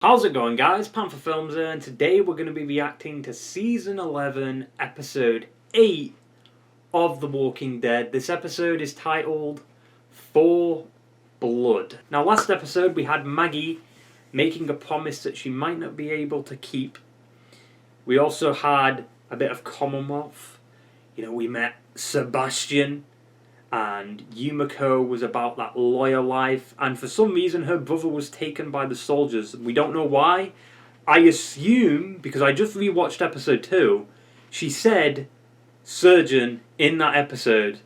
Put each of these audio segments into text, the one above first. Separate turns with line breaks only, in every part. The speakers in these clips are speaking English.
How's it going, guys? Panther Films here, and today we're going to be reacting to Season 11, Episode 8 of The Walking Dead. This episode is titled For Blood. Now, last episode we had Maggie making a promise that she might not be able to keep. We also had a bit of Commonwealth. We met Sebastian, and Yumiko was about that lawyer life, and for some reason her brother was taken by the soldiers. We don't know why. I assume, because I just rewatched episode 2, she said surgeon in that episode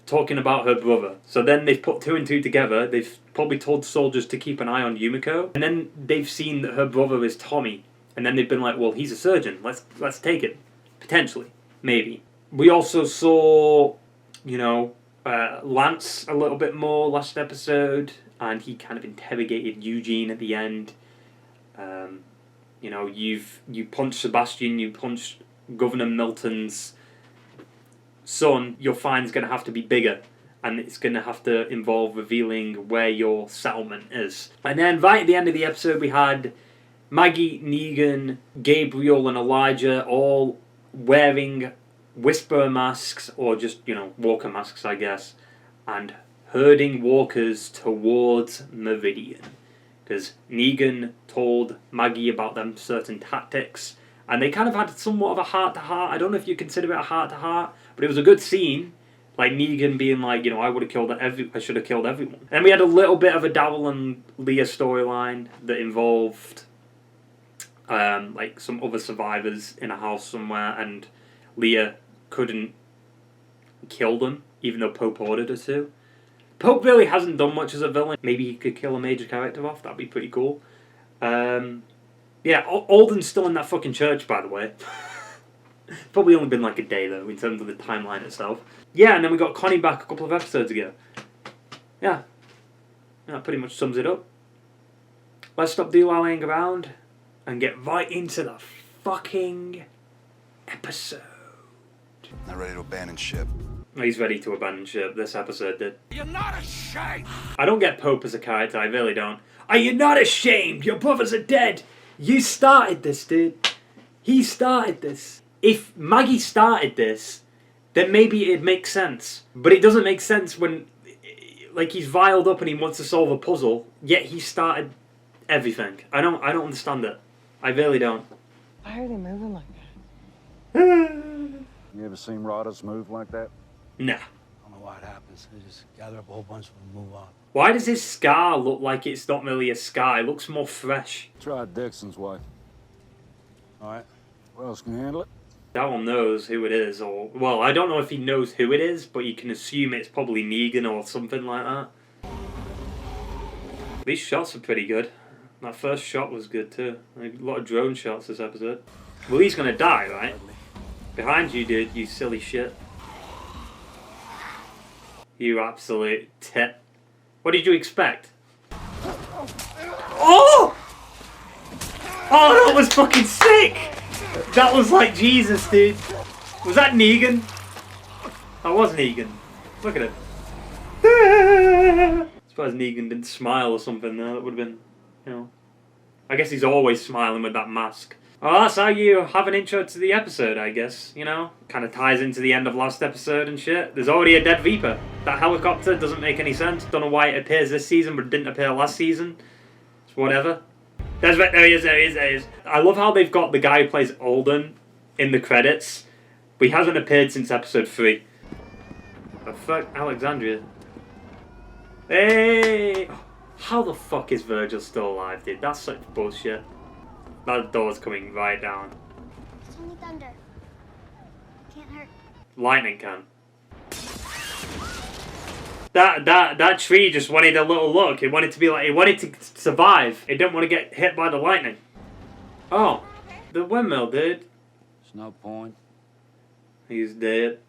talking about her brother. So then they've put 2 and 2 together. They've probably told soldiers to keep an eye on Yumiko, and then they've seen that her brother is Tommy, and then they've been like, well, he's a surgeon, let's take it. Potentially. Maybe. We also saw, Lance a little bit more last episode, and he kind of interrogated Eugene at the end. You punched Sebastian, you punched Governor Milton's son, your fine's going to have to be bigger, and it's going to have to involve revealing where your settlement is. And then right at the end of the episode we had Maggie, Negan, Gabriel and Elijah all wearing whisperer masks, or just, walker masks, I guess, and herding walkers towards Meridian. Because Negan told Maggie about them certain tactics, and they kind of had somewhat of a heart-to-heart. I don't know if you consider it a heart-to-heart, but it was a good scene. Like Negan being like, I should have killed everyone. And then we had a little bit of a Daryl and Leah storyline that involved some other survivors in a house somewhere, and Leah couldn't kill them, even though Pope ordered her to. Pope really hasn't done much as a villain. Maybe he could kill a major character off. That'd be pretty cool. Alden's still in that fucking church, by the way. Probably only been like a day, though, in terms of the timeline itself. Yeah, and then we got Connie back a couple of episodes ago. Yeah. That pretty much sums it up. Let's stop de-lollying around and get right into the fucking episode.
Not ready to abandon ship.
He's ready to abandon ship. This episode did.
You're not ashamed!
I don't get Pope as a character, I really don't. Are you not ashamed? Your brothers are dead! You started this, dude. He started this. If Maggie started this, then maybe it'd make sense. But it doesn't make sense when, he's riled up and he wants to solve a puzzle, yet he started everything. I don't understand it. I really don't.
Why are they moving like that?
You ever seen riders move like that?
Nah.
I don't know why it happens. They just gather up a whole bunch of them and move on.
Why does his scar look like it's not really a scar? It looks more fresh.
Try Dixon's way.
Alright.
What else can handle it?
Daryl knows who it is, or... Well, I don't know if he knows who it is, but you can assume it's probably Negan or something like that. These shots are pretty good. That first shot was good too. A lot of drone shots this episode. Well, he's gonna die, right? Behind you, dude, you silly shit. You absolute tit. What did you expect? Oh! Oh, that was fucking sick! That was like Jesus, dude. Was that Negan? That was Negan. Look at it. I suppose Negan didn't smile or something there. That would have been, I guess he's always smiling with that mask. Well, that's how you have an intro to the episode, I guess, Kind of ties into the end of last episode and shit. There's already a dead Reaper. That helicopter doesn't make any sense. Don't know why it appears this season, but it didn't appear last season. It's whatever. There he is. I love how they've got the guy who plays Alden in the credits, but he hasn't appeared since episode 3. The fuck? Alexandria. Hey! How the fuck is Virgil still alive, dude? That's such bullshit. That door's coming right down.
It's only thunder. Can't hurt.
Lightning can. That tree just wanted a little look. It wanted to survive. It didn't want to get hit by the lightning. Oh, the windmill, dude.
There's no point.
He's dead.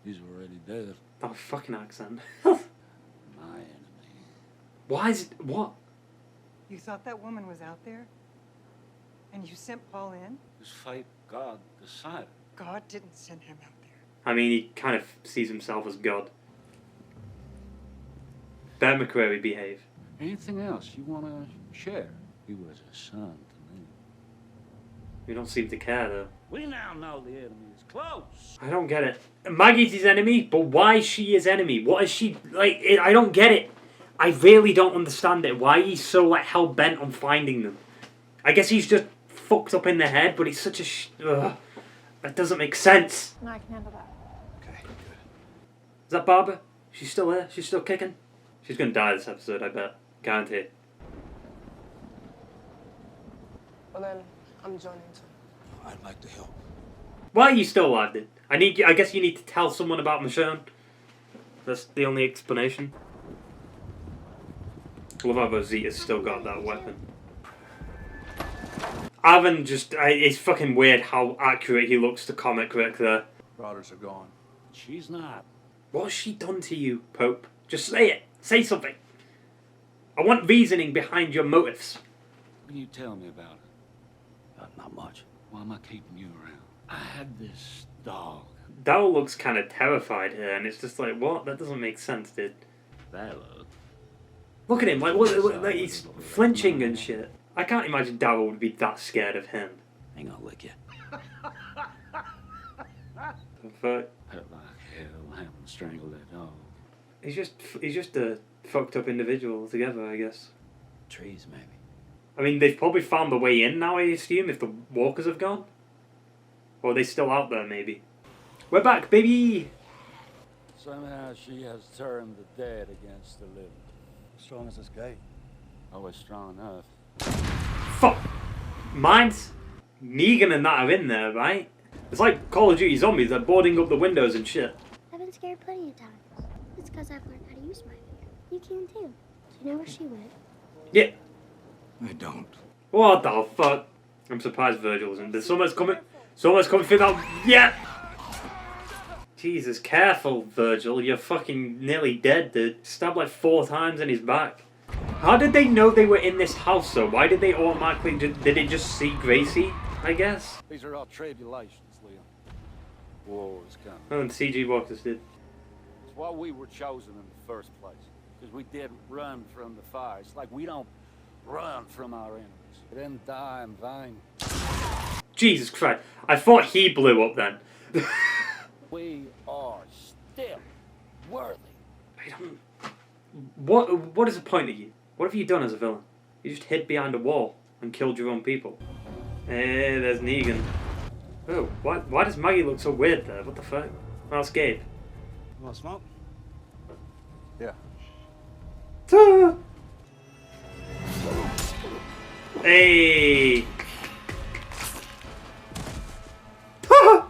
He's already dead.
That fucking accent.
My enemy.
Why is it... What?
You thought that woman was out there? And you sent Paul in?
This fight God decided.
God didn't send him out there.
I mean, he kind of sees himself as God. Bear McCreary, behave.
Anything else you want to share? He was a son to me.
You don't seem to care, though.
We now know the enemy is close.
I don't get it. Maggie's his enemy, but why is she his enemy? What is she, like, I don't get it. I really don't understand it. Why he's so, like, hell-bent on finding them. I guess he's just fucked up in the head, but he's such a that doesn't make sense.
No, I can handle that.
Okay, good.
Is that Barbara? She's still there? She's still kicking? She's gonna die this episode, I bet. Guaranteed.
Well then, I'm joining too.
I'd like to help.
Why are you still alive, then? I guess you need to tell someone about Michonne. That's the only explanation. I love how Rosita's still got that weapon. Avon just... it's fucking weird how accurate he looks to comic Rick there.
Routers are gone.
She's not.
What has she done to you, Pope? Just say it. Say something. I want reasoning behind your motives.
What can you tell me about it?
Not much.
Why am I keeping you around? I had this dog.
Daryl looks kind of terrified here, and it's just like, what? That doesn't make sense, dude.
That look.
Look at him, like like he's flinching and shit. I can't imagine Daryl would be that scared of him.
Ain't gonna lick you.
The fuck?
Hurt like hell having strangled that dog.
He's just a fucked up individual altogether, I guess.
Trees, maybe.
I mean, they've probably found the way in now, I assume, if the walkers have gone. Or are they still out there, maybe? We're back, baby!
Somehow she has turned the dead against the living.
Strong as this gate.
Always strong enough.
Fuck! Mine's... Negan and that are in there, right? It's like Call of Duty Zombies, they're boarding up the windows and shit.
I've been scared plenty of times. It's because I've learned how to use my fear. You can too. Do you know where she went?
Yeah.
I don't.
What the fuck? I'm surprised Virgil isn't. There's someone's coming. Someone's coming through that. Yeah! Jesus, careful, Virgil. You're fucking nearly dead, dude. Stabbed like 4 times in his back. How did they know they were in this house, though? Why did they automatically... Did they just see Gracie, I guess?
These are all tribulations, Leon. War is coming.
Oh, and CG Walkers did.
It's why we were chosen in the first place. Because we did run from the fire. It's like we don't run from our enemies. We didn't die in vain.
Jesus Christ. I thought he blew up then.
We are still worthy.
I don't... What is the point of you? What have you done as a villain? You just hid behind a wall and killed your own people. Hey, there's Negan. Oh, why does Maggie look so weird there? What the fuck? That's Gabe.
You want smoke?
Yeah.
Ah! Hey! Ah!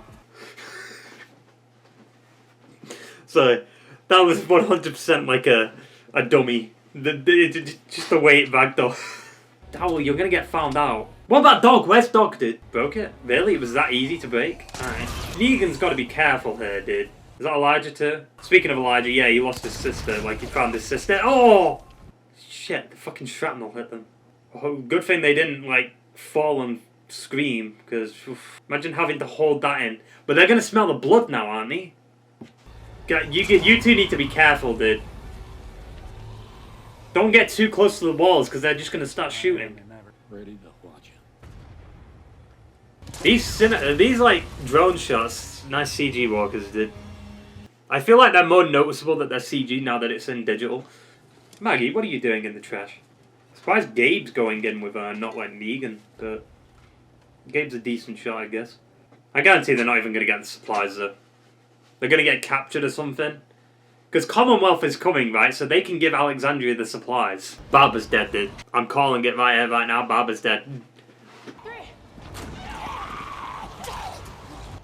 So, that was 100% like a dummy. Just the way it backed off. Daryl, you're gonna get found out. What about Dog? Where's Dog, dude? Broke it? Really? It was that easy to break? Alright. Negan's gotta be careful here, dude. Is that Elijah too? Speaking of Elijah, yeah, he lost his sister. Like, he found his sister. Oh! Shit, the fucking shrapnel hit them. Oh, good thing they didn't, like, fall and scream. Because, imagine having to hold that in. But they're gonna smell the blood now, aren't they? You two need to be careful, dude. Don't get too close to the walls, because they're just going to start shooting.
Ready to watch you.
These like, drone shots, nice CG walkers did. I feel like they're more noticeable that they're CG now that it's in digital. Maggie, what are you doing in the trash? Surprised Gabe's going in with her, not like Negan, but... Gabe's a decent shot, I guess. I guarantee they're not even going to get the supplies, though. They're going to get captured or something. Because Commonwealth is coming, right? So they can give Alexandria the supplies. Barbara's dead, dude. I'm calling it right here, right now. Barbara's dead.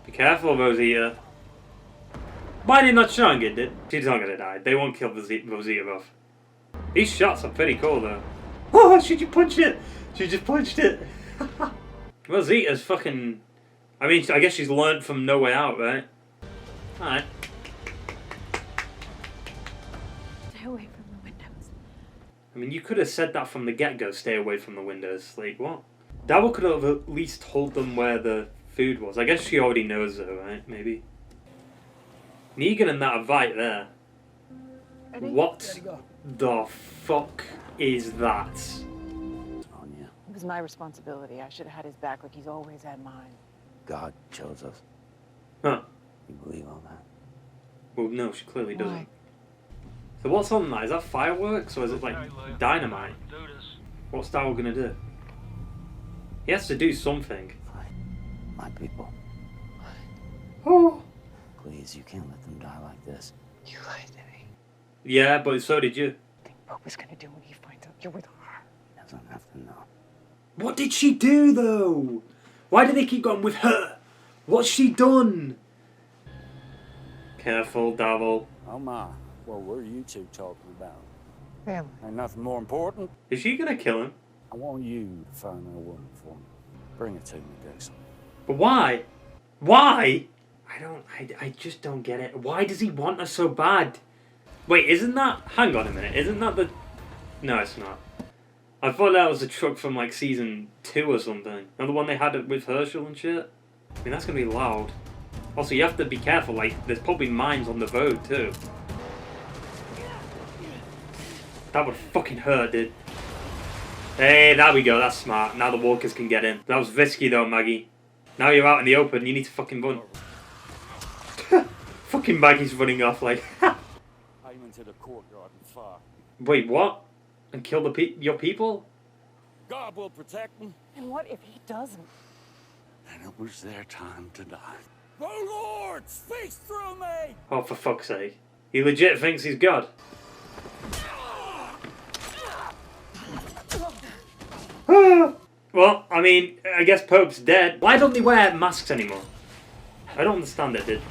Be careful, Rosita. Why did not Sean get it? She's not going to die. They won't kill Rosita off. These shots are pretty cool, though. Oh, she just punched it. She just punched it. Rosita's fucking... I mean, I guess she's learned from No Way Out, right? Alright.
Stay away from the windows.
I mean, you could have said that from the get-go, stay away from the windows. Like, what? Daryl could have at least told them where the food was. I guess she already knows though, right? Maybe. Negan and that are right there. What the fuck is that?
On you.
It was my responsibility. I should have had his back like he's always had mine.
God chose us.
Huh.
You believe all that?
Well, no, she clearly doesn't.
Why?
So what's on that? Is that fireworks or is it like dynamite? What's Daryl gonna do? He has to do something.
Fine. My people.
Oh.
Please, you can't let them die like this.
You lied to me.
Yeah, but so did you.
What do you think Pope is gonna do when he finds out you're with her?
He doesn't have to know.
What did she do though? Why do they keep going with her? What's she done? Careful, Daryl.
Oh my, what were you two talking about?
Family.
Ain't nothing more important.
Is she gonna kill him?
I want you to find that woman for me. Bring it to me, Dixon.
But why? Why? I just don't get it. Why does he want her so bad? Wait, isn't that... Hang on a minute. Isn't that the... No, it's not. I thought that was a truck from like season 2 or something. And the one they had with Herschel and shit? I mean, that's gonna be loud. Also, you have to be careful. Like, there's probably mines on the road too. That would fucking hurt, dude. Hey, there we go. That's smart. Now the walkers can get in. That was risky though, Maggie. Now you're out in the open. You need to fucking run. Fucking Maggie's running off like.
Aim into the courtyard and fire.
Wait, what? And kill your people?
God will protect them.
And what if he doesn't?
And it was their time to die. The Lord speaks through me!
Oh, for fuck's sake. He legit thinks he's God. Well, I mean, I guess Pope's dead. Why don't they wear masks anymore? I don't understand it, dude.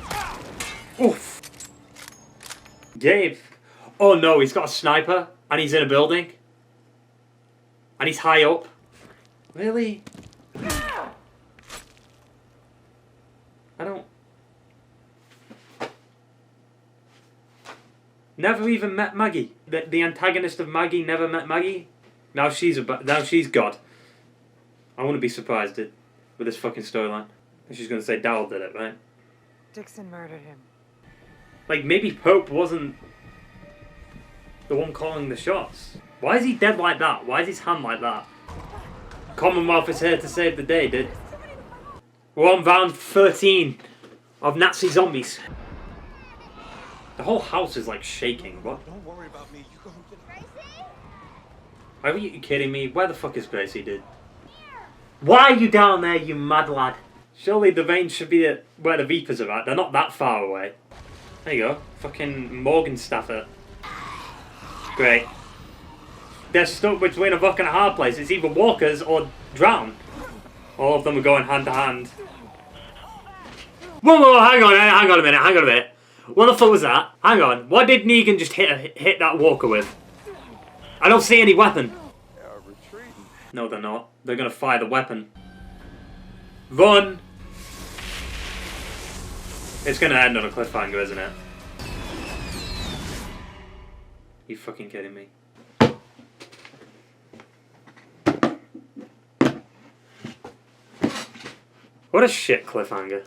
Oof. Gabe. Oh no, he's got a sniper and he's in a building. And he's high up. Really? I don't... Never even met Maggie. The antagonist of Maggie never met Maggie. Now she's God. I wouldn't be surprised, dude, with this fucking storyline. She's gonna say Daryl did it, right?
Dixon murdered him.
Like, maybe Pope wasn't the one calling the shots. Why is he dead like that? Why is his hand like that? Commonwealth is here to save the day, dude. We're on round 13 of Nazi zombies. The whole house is like shaking. What?
Don't worry about me. You go and get
Gracie?
Are you kidding me? Where the fuck is Gracie, dude? Why are you down there, you mad lad? Surely the range should be at where the Reapers are at. They're not that far away. There you go. Fucking Morgan Stafford. Great. They're stuck between a rock and a hard place. It's either walkers or drown. All of them are going hand to hand. Whoa, hang on a minute. What the fuck was that? Hang on. What did Negan just hit that walker with? I don't see any weapon.
They are retreating.
No, they're not. They're gonna fire the weapon. Run! It's gonna end on a cliffhanger, isn't it? You fucking kidding me? What a shit cliffhanger.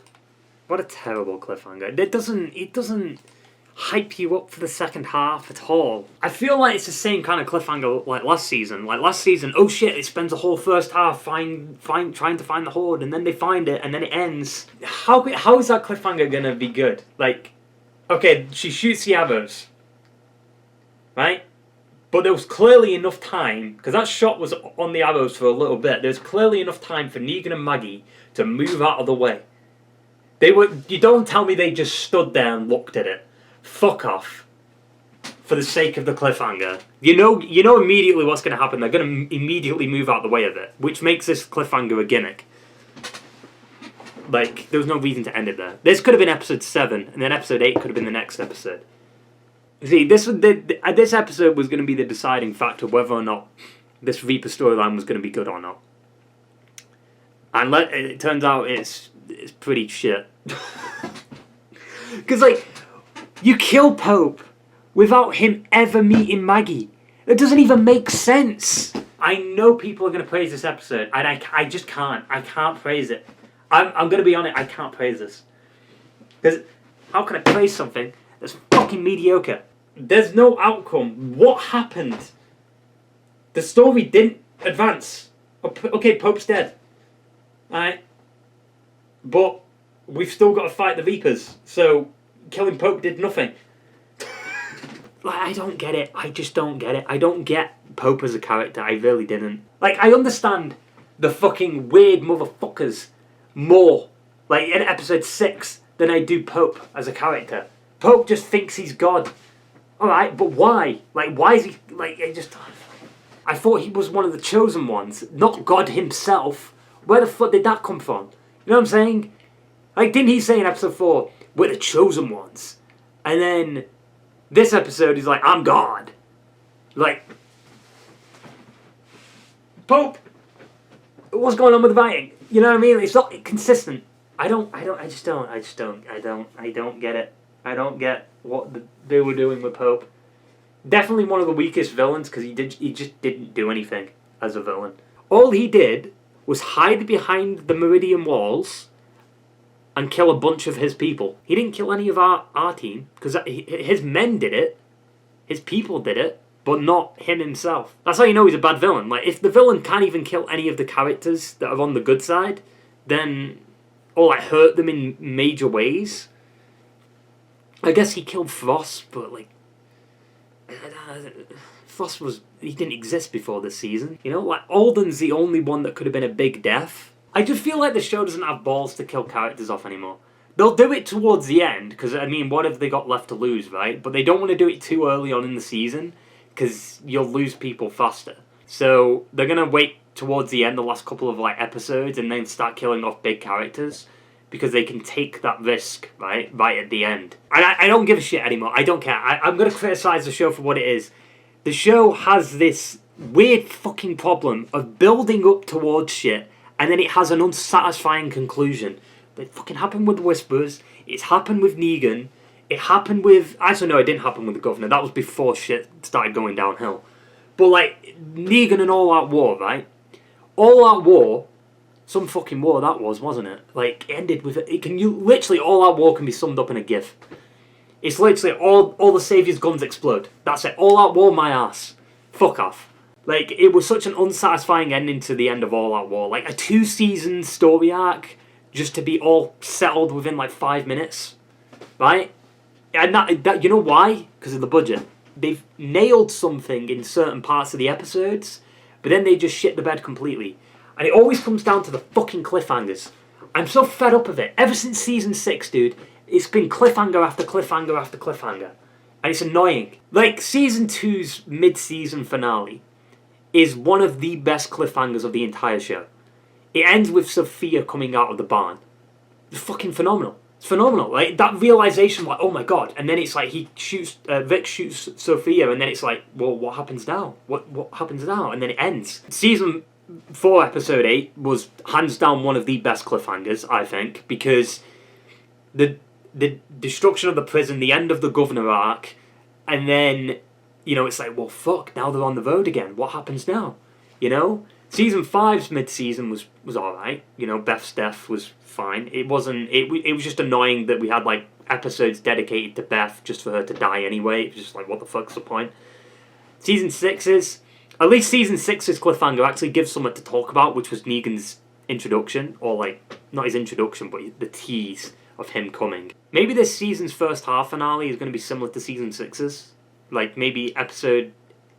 What a terrible cliffhanger. It doesn't hype you up for the second half at all. I feel like it's the same kind of cliffhanger like last season. Like last season, oh shit, it spends the whole first half trying to find the Horde, and then they find it, and then it ends. How is that cliffhanger gonna be good? Like, okay, she shoots the arrows, right? But there was clearly enough time, because that shot was on the arrows for a little bit, there was clearly enough time for Negan and Maggie to move out of the way. You don't tell me they just stood there and looked at it. Fuck off. For the sake of the cliffhanger. You know immediately what's going to happen. They're going to immediately move out the way of it. Which makes this cliffhanger a gimmick. Like, there was no reason to end it there. This could have been episode 7, and then episode 8 could have been the next episode. See, this episode was going to be the deciding factor whether or not this Reaper storyline was going to be good or not. And it turns out it's pretty shit. Because, like, you kill Pope without him ever meeting Maggie. It doesn't even make sense. I know people are going to praise this episode, and I just can't. I can't praise it. I'm going to be on it. I can't praise this. Because how can I praise something that's fucking mediocre? There's no outcome. What happened? The story didn't advance. Okay, Pope's dead. Alright? But we've still got to fight the Reapers, so killing Pope did nothing. Like, I don't get it. I just don't get it. I don't get Pope as a character. I really didn't. Like, I understand the fucking weird motherfuckers more, like, in episode 6 than I do Pope as a character. Pope just thinks he's God. Alright, but why? Like, why is he... Like, I thought he was one of the chosen ones, not God himself. Where the fuck did that come from? You know what I'm saying? Like, didn't he say in episode 4, we're the chosen ones? And then this episode, he's like, I'm God. Like, Pope, what's going on with the writing? You know what I mean? It's not consistent. I don't get it. I don't get what they were doing with Pope. Definitely one of the weakest villains, because he just didn't do anything as a villain. All he did was hide behind the Meridian walls and kill a bunch of his people. He didn't kill any of our team, because his men did it, his people did it, but not him himself. That's how you know he's a bad villain. Like, if the villain can't even kill any of the characters that are on the good side, then, or like hurt them in major ways. I guess he killed Frost, but like, Frost he didn't exist before this season. You know, like, Alden's the only one that could have been a big death. I just feel like the show doesn't have balls to kill characters off anymore. They'll do it towards the end, because, I mean, what have they got left to lose, right? But they don't want to do it too early on in the season, because you'll lose people faster. So they're going to wait towards the end, the last couple of like episodes, and then start killing off big characters, because they can take that risk, right at the end. And I don't give a shit anymore. I don't care. I'm going to criticize the show for what it is. The show has this weird fucking problem of building up towards shit, and then it has an unsatisfying conclusion. It fucking happened with the Whisperers. It's happened with Negan. It happened with... Actually, no, it didn't happen with the Governor. That was before shit started going downhill. But, like, Negan and All Out War, right? All Out War... Some fucking war that was, wasn't it? Like, it ended with... Literally, All Out War can be summed up in a gif. It's literally all the Saviour's guns explode. That's it. All Out War, my ass. Fuck off. Like, it was such an unsatisfying ending to the end of All Out War. Like, a 2-season story arc just to be all settled within, like, 5 minutes. Right? And that you know why? Because of the budget. They've nailed something in certain parts of the episodes, but then they just shit the bed completely. And it always comes down to the fucking cliffhangers. I'm so fed up of it. Ever since season 6, dude, it's been cliffhanger after cliffhanger after cliffhanger. And it's annoying. Like, season 2's mid-season finale is one of the best cliffhangers of the entire show. It ends with Sophia coming out of the barn. It's fucking phenomenal. It's phenomenal. Like, that realization, like, oh my god. And then it's like, Vic shoots Sophia, and then it's like, well, what happens now? What happens now? And then it ends. Season 4, episode 8 was hands down one of the best cliffhangers, I think, because the destruction of the prison, the end of the Governor arc, and then, you know, it's like, well, fuck, now they're on the road again. What happens now? You know? Season 5's mid-season was alright. You know, Beth's death was fine. It was just annoying that we had, like, episodes dedicated to Beth just for her to die anyway. It was just like, what the fuck's the point? Season 6's... At least season 6's cliffhanger actually gives something to talk about, which was Negan's introduction. Or, like, not his introduction, but the tease of him coming. Maybe this season's first half finale is going to be similar to season 6's. Like, maybe episode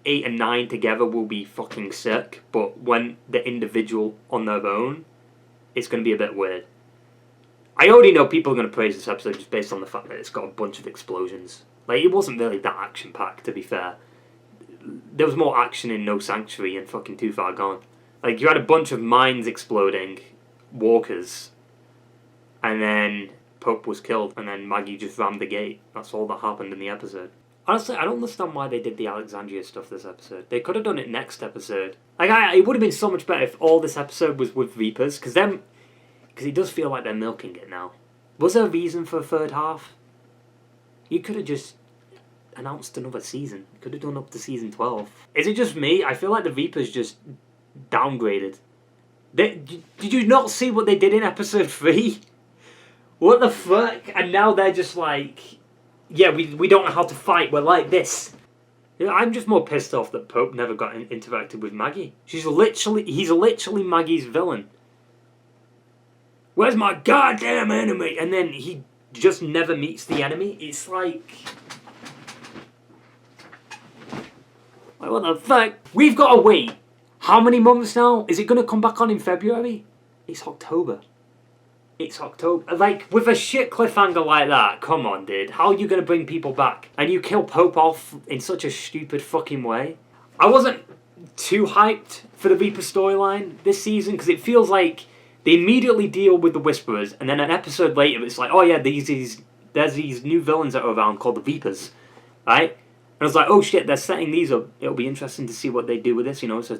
8 and 9 together will be fucking sick, but when the individual on their own, it's going to be a bit weird. I already know people are going to praise this episode just based on the fact that it's got a bunch of explosions. Like, it wasn't really that action-packed, to be fair. There was more action in No Sanctuary and fucking Too Far Gone. Like, you had a bunch of mines exploding, walkers, and then Pope was killed, and then Maggie just rammed the gate. That's all that happened in the episode. Honestly, I don't understand why they did the Alexandria stuff this episode. They could have done it next episode. Like, it would have been so much better if all this episode was with Reapers, because it does feel like they're milking it now. Was there a reason for a third half? You could have just announced another season. You could have done up to season 12. Is it just me? I feel like the Reapers just downgraded. Did you not see what they did in episode 3? What the fuck? And now they're just like... Yeah, we don't know how to fight, we're like this. Yeah, I'm just more pissed off that Pope never got interacted with Maggie. He's literally Maggie's villain. Where's my goddamn enemy? And then he just never meets the enemy. It's like what the fuck? We've got to wait. How many months now? Is it going to come back on in February? It's October. It's October. Like, with a shit cliffhanger like that, come on, dude. How are you going to bring people back? And you kill Pope off in such a stupid fucking way? I wasn't too hyped for the Reaper storyline this season, because it feels like they immediately deal with the Whisperers, and then an episode later it's like, oh yeah, there's these new villains that are around called the Reapers, right? And I was like, oh shit, they're setting these up. It'll be interesting to see what they do with this. You know, it's a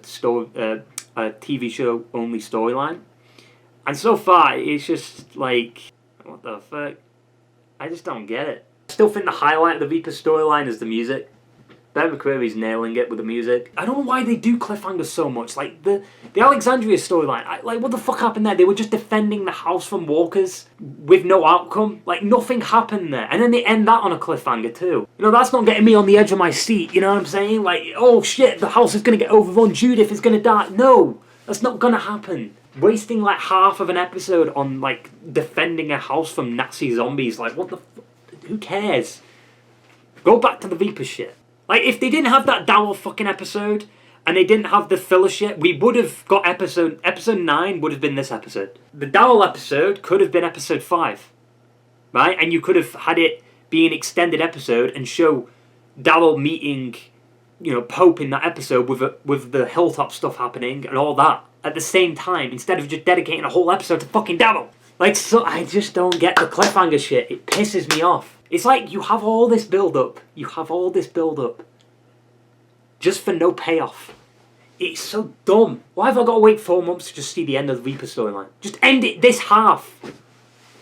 TV show only storyline. And so far, it's just like, what the fuck? I just don't get it. I still think the highlight of the Reaper storyline is the music. Ben McCreary's nailing it with the music. I don't know why they do cliffhangers so much. Like, the Alexandria storyline, like, what the fuck happened there? They were just defending the house from walkers with no outcome. Like, nothing happened there. And then they end that on a cliffhanger, too. You know, that's not getting me on the edge of my seat, you know what I'm saying? Like, oh shit, the house is gonna get overrun, Judith is gonna die. No, that's not gonna happen. Wasting, like, half of an episode on, like, defending a house from Nazi zombies. Like, what the who cares? Go back to the Reaper shit. Like, if they didn't have that Daryl fucking episode, and they didn't have the filler shit, we would have got episode 9 would have been this episode. The Daryl episode could have been episode 5. Right? And you could have had it be an extended episode and show Daryl meeting, you know, Pope in that episode with the Hilltop stuff happening and all that at the same time, instead of just dedicating a whole episode to fucking Daryl. Like, so I just don't get the cliffhanger shit. It pisses me off. It's like you have all this build-up. Just for no payoff. It's so dumb. Why have I got to wait 4 months to just see the end of the Reaper storyline? Just end it this half.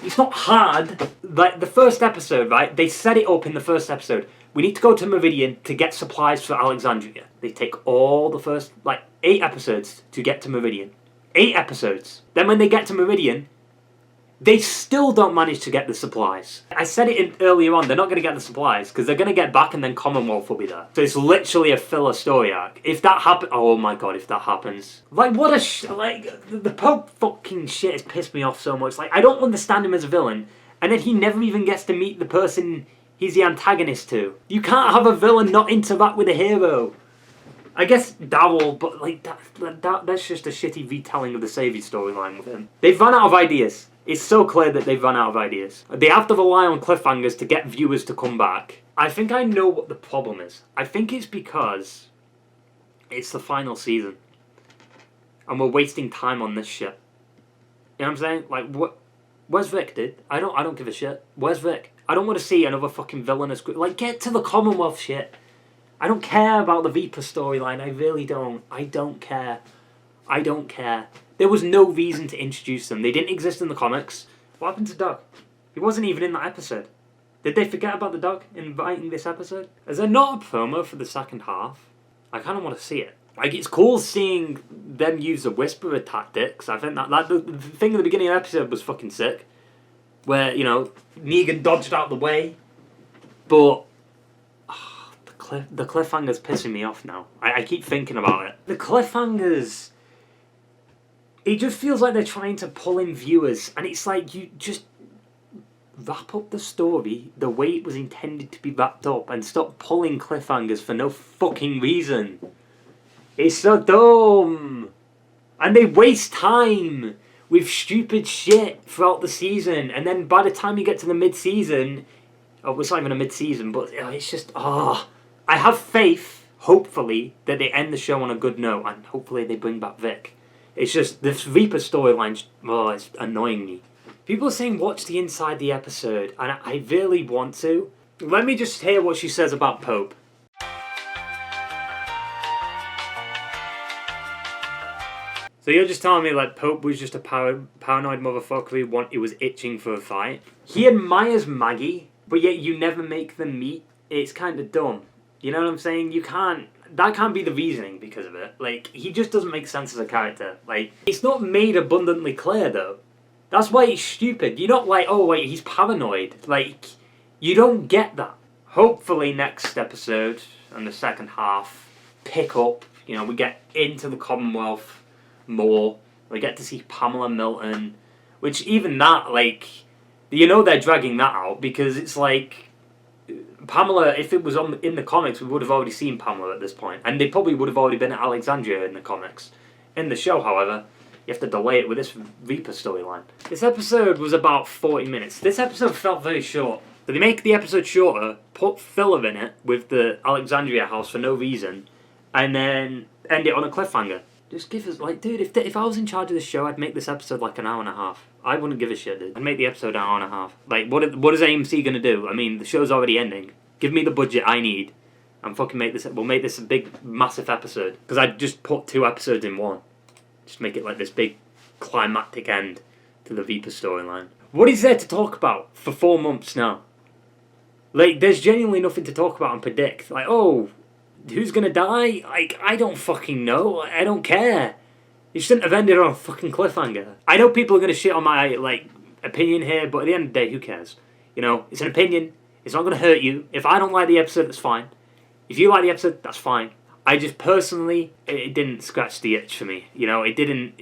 It's not hard. Like, the first episode, right? They set it up in the first episode. We need to go to Meridian to get supplies for Alexandria. They take all the first, 8 episodes to get to Meridian. 8 episodes. Then when they get to Meridian, they still don't manage to get the supplies. I said it earlier on, they're not going to get the supplies because they're going to get back and then Commonwealth will be there. So it's literally a filler story arc. If that happens, oh my god, if that happens. Like, what the Pope fucking shit has pissed me off so much. Like, I don't understand him as a villain, and then he never even gets to meet the person he's the antagonist to. You can't have a villain not interact with a hero. I guess Daryl, but like that's just a shitty retelling of the Saviour storyline with him. They've run out of ideas. It's so clear that they've run out of ideas. They have to rely on cliffhangers to get viewers to come back. I think I know what the problem is. I think it's because it's the final season. And we're wasting time on this shit. You know what I'm saying? Like, what? Where's Vic, dude? I don't give a shit. Where's Vic? I don't want to see another fucking villainous group. Like, get to the Commonwealth shit. I don't care about the Reaper storyline. I really don't. I don't care. There was no reason to introduce them. They didn't exist in the comics. What happened to Doug? He wasn't even in that episode. Did they forget about the dog in writing this episode? Is there not a promo for the second half? I kind of want to see it. Like, it's cool seeing them use the Whisperer tactics. I think that the thing at the beginning of the episode was fucking sick. Where, you know, Negan dodged out the way. But the cliffhanger's pissing me off now. I keep thinking about it. The cliffhangers, it just feels like they're trying to pull in viewers, and it's like, you just wrap up the story the way it was intended to be wrapped up and stop pulling cliffhangers for no fucking reason. It's so dumb. And they waste time with stupid shit throughout the season, and then by the time you get to the mid-season, oh, it's not even a mid-season, but it's just, I have faith, hopefully, that they end the show on a good note, and hopefully they bring back Vic. It's just, this Reaper storyline, it's annoying me. People are saying watch the inside the episode, and I really want to. Let me just hear what she says about Pope. So you're just telling me, like, Pope was just a paranoid motherfucker he was itching for a fight? He admires Maggie, but yet you never make them meet? It's kind of dumb. You know what I'm saying? That can't be the reasoning because of it. Like, he just doesn't make sense as a character. Like, it's not made abundantly clear, though. That's why it's stupid. You're not like, oh wait, he's paranoid. Like, you don't get that. Hopefully next episode, and the second half pick up. You know, we get into the Commonwealth more. We get to see Pamela Milton, which even that, like, you know, they're dragging that out because it's like Pamela. If it was in the comics, we would have already seen Pamela at this point, and they probably would have already been at Alexandria in the comics. In the show, however, you have to delay it with this Reaper storyline. This episode was about 40 minutes. This episode felt very short. So they make the episode shorter, put filler in it with the Alexandria house for no reason, and then end it on a cliffhanger. Just give us, like, dude, if I was in charge of this show, I'd make this episode like an hour and a half. I wouldn't give a shit, dude. I'd make the episode an hour and a half. Like, what is AMC gonna do? I mean, the show's already ending. Give me the budget I need, and fucking we'll make this a big, massive episode. Because I'd just put 2 episodes in one. Just make it like this big climactic end to the Reaper storyline. What is there to talk about for 4 months now? Like, there's genuinely nothing to talk about and predict. Like, oh, who's gonna die? Like, I don't fucking know. I don't care. You shouldn't have ended on a fucking cliffhanger. I know people are gonna shit on my, like, opinion here, but at the end of the day, who cares? You know, it's an opinion. It's not gonna hurt you. If I don't like the episode, that's fine. If you like the episode, that's fine. I just personally, it didn't scratch the itch for me. You know, it didn't.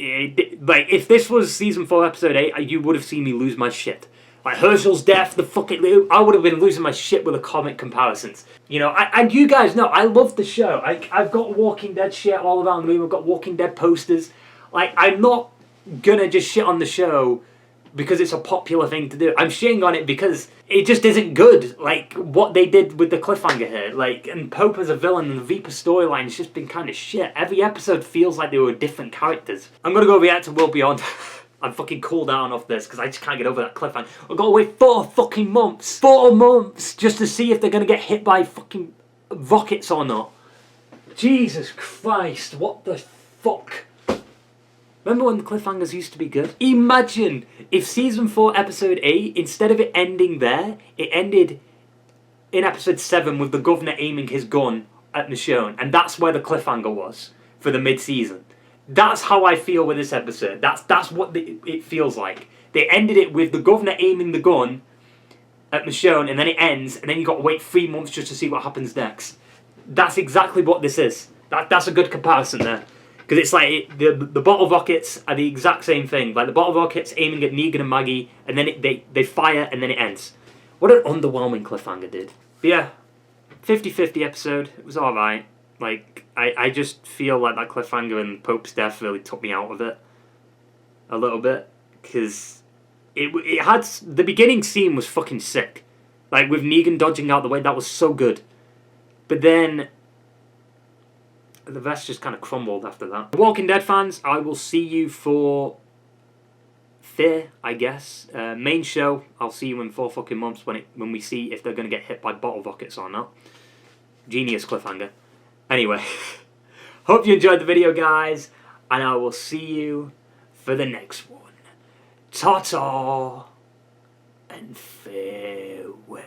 Like, if this was season 4, episode 8, you would have seen me lose my shit. Like Herschel's death, I would have been losing my shit with the comic comparisons. You know, and you guys know, I love the show. I've got Walking Dead shit all around the room. I've got Walking Dead posters. Like, I'm not gonna just shit on the show because it's a popular thing to do. I'm shitting on it because it just isn't good. Like, what they did with the cliffhanger here. Like, and Pope as a villain and the Reaper storyline has just been kind of shit. Every episode feels like they were different characters. I'm gonna go react to World Beyond. I'm fucking cooled down off this because I just can't get over that cliffhanger. I've got to wait 4 fucking months. 4 months just to see if they're gonna get hit by fucking rockets or not. Jesus Christ, what the fuck? Remember when the cliffhangers used to be good? Imagine if season 4, episode 8, instead of it ending there, it ended in episode 7 with the governor aiming his gun at Michonne, and that's where the cliffhanger was for the mid-season. That's how I feel with this episode. That's what it feels like. They ended it with the governor aiming the gun at Michonne, and then it ends, and then you got to wait 3 months just to see what happens next. That's exactly what this is. That's a good comparison there. Because it's like, the bottle rockets are the exact same thing. Like, the bottle rockets aiming at Negan and Maggie, and then they fire, and then it ends. What an underwhelming cliffhanger, dude. But yeah, 50-50 episode. It was alright. Like, I just feel like that cliffhanger and Pope's death really took me out of it. A little bit. Because it had... The beginning scene was fucking sick. Like, with Negan dodging out the way, that was so good. But then... the rest just kind of crumbled after that. Walking Dead fans, I will see you for Fear, I guess. Main show, I'll see you in 4 fucking months when we see if they're going to get hit by bottle rockets or not. Genius cliffhanger. Anyway, hope you enjoyed the video, guys, and I will see you for the next one. Ta-ta and farewell.